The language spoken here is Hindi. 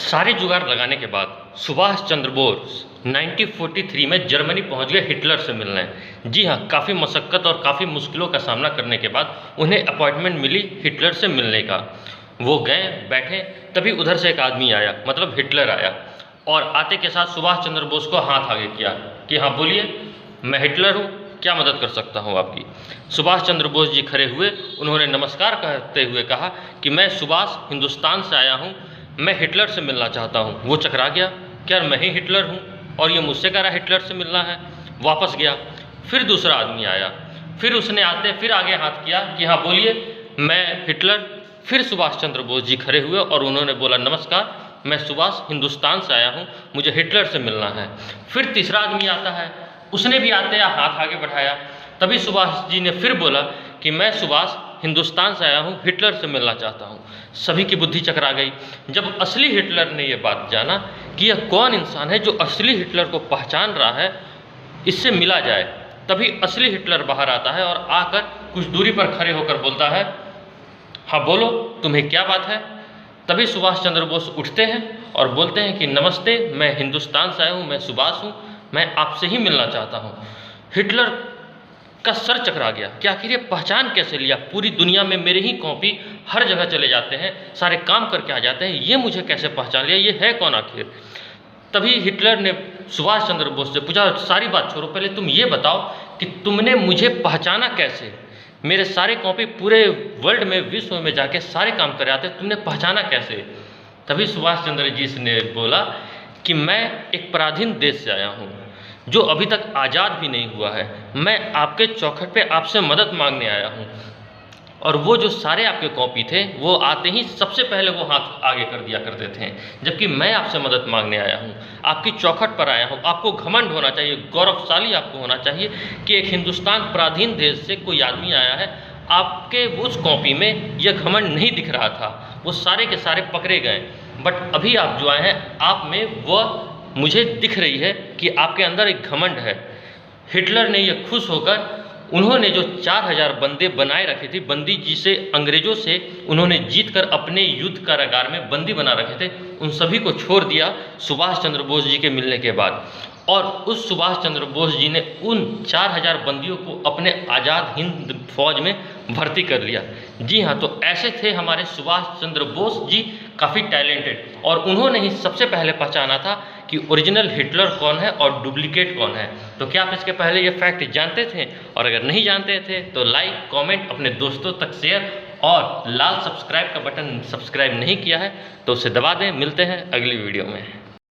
सारे जुगाड़ लगाने के बाद सुभाष चंद्र बोस 1943 में जर्मनी पहुंच गए हिटलर से मिलने। जी हाँ, काफ़ी मशक्क़त और काफ़ी मुश्किलों का सामना करने के बाद उन्हें अपॉइंटमेंट मिली हिटलर से मिलने का। वो गए, बैठे, तभी उधर से एक आदमी आया, मतलब हिटलर आया, और आते के साथ सुभाष चंद्र बोस को हाथ आगे किया कि हाँ बोलिए, मैं हिटलर हूँ, क्या मदद कर सकता हूँ आपकी। सुभाष चंद्र बोस जी खड़े हुए, उन्होंने नमस्कार करते हुए कहा कि मैं सुभाष हिंदुस्तान से आया हूँ, मैं हिटलर से मिलना चाहता हूँ। वो चकरा गया, क्या मैं ही हिटलर हूँ और ये मुझसे कह रहा हिटलर से मिलना है। वापस गया, फिर दूसरा आदमी आया, फिर उसने आते फिर आगे हाथ किया कि हाँ बोलिए, मैं हिटलर। फिर सुभाष चंद्र बोस जी खड़े हुए और उन्होंने बोला नमस्कार, मैं सुभाष हिंदुस्तान से आया हूँ, मुझे हिटलर से मिलना है। फिर तीसरा आदमी आता है, उसने भी आते हाथ आगे बढ़ाया, तभी सुभाष जी ने फिर बोला कि मैं सुभाष हिंदुस्तान से आया हूँ, हिटलर से मिलना चाहता हूँ। सभी की बुद्धि चकरा गई। जब असली हिटलर ने ये बात जाना कि यह कौन इंसान है जो असली हिटलर को पहचान रहा है, इससे मिला जाए, तभी असली हिटलर बाहर आता है और आकर कुछ दूरी पर खड़े होकर बोलता है, हाँ बोलो, तुम्हें क्या बात है। तभी सुभाष चंद्र बोस उठते हैं और बोलते हैं कि नमस्ते, मैं हिंदुस्तान से आया हूँ, मैं सुभाष हूँ, मैं आपसे ही मिलना चाहता हूँ। हिटलर का सर चकरा गया कि आखिर ये पहचान कैसे लिया, पूरी दुनिया में मेरे ही कॉपी हर जगह चले जाते हैं, सारे काम करके आ जाते हैं, ये मुझे कैसे पहचान लिया, ये है कौन आखिर। तभी हिटलर ने सुभाष चंद्र बोस से पूछा, सारी बात छोड़ो, पहले तुम ये बताओ कि तुमने मुझे पहचाना कैसे, मेरे सारे कॉपी पूरे वर्ल्ड में, विश्व में जाके सारे काम कर आते, तुमने पहचाना कैसे। तभी सुभाष चंद्र जी ने बोला कि मैं एक पराधीन देश से आया हूँ जो अभी तक आज़ाद भी नहीं हुआ है, मैं आपके चौखट पे आपसे मदद मांगने आया हूँ। और वो जो सारे आपके कॉपी थे, वो आते ही सबसे पहले वो हाथ आगे कर दिया करते थे, जबकि मैं आपसे मदद मांगने आया हूँ, आपकी चौखट पर आया हूँ। आपको घमंड होना चाहिए, गौरवशाली आपको होना चाहिए कि एक हिंदुस्तान पराधीन देश से कोई आदमी आया है। आपके उस कॉपी में यह घमंड नहीं दिख रहा था, वो सारे के सारे पकड़े गए, बट अभी आप जो आए हैं, आप में वह मुझे दिख रही है कि आपके अंदर एक घमंड है। हिटलर ने यह खुश होकर, उन्होंने जो 4000 बंदे बनाए रखे थे, बंदी जिसे अंग्रेजों से उन्होंने जीतकर अपने युद्ध कारागार में बंदी बना रखे थे, उन सभी को छोड़ दिया सुभाष चंद्र बोस जी के मिलने के बाद। और उस सुभाष चंद्र बोस जी ने उन 4000 बंदियों को अपने आज़ाद हिंद फौज में भर्ती कर लिया। जी हाँ, तो ऐसे थे हमारे सुभाष चंद्र बोस जी, काफ़ी टैलेंटेड, और उन्होंने ही सबसे पहले पहचाना था कि ओरिजिनल हिटलर कौन है और डुप्लीकेट कौन है। तो क्या आप इसके पहले ये फैक्ट जानते थे? और अगर नहीं जानते थे तो लाइक, कमेंट, अपने दोस्तों तक शेयर, और लाल सब्सक्राइब का बटन सब्सक्राइब नहीं किया है तो उसे दबा दें। मिलते हैं अगली वीडियो में।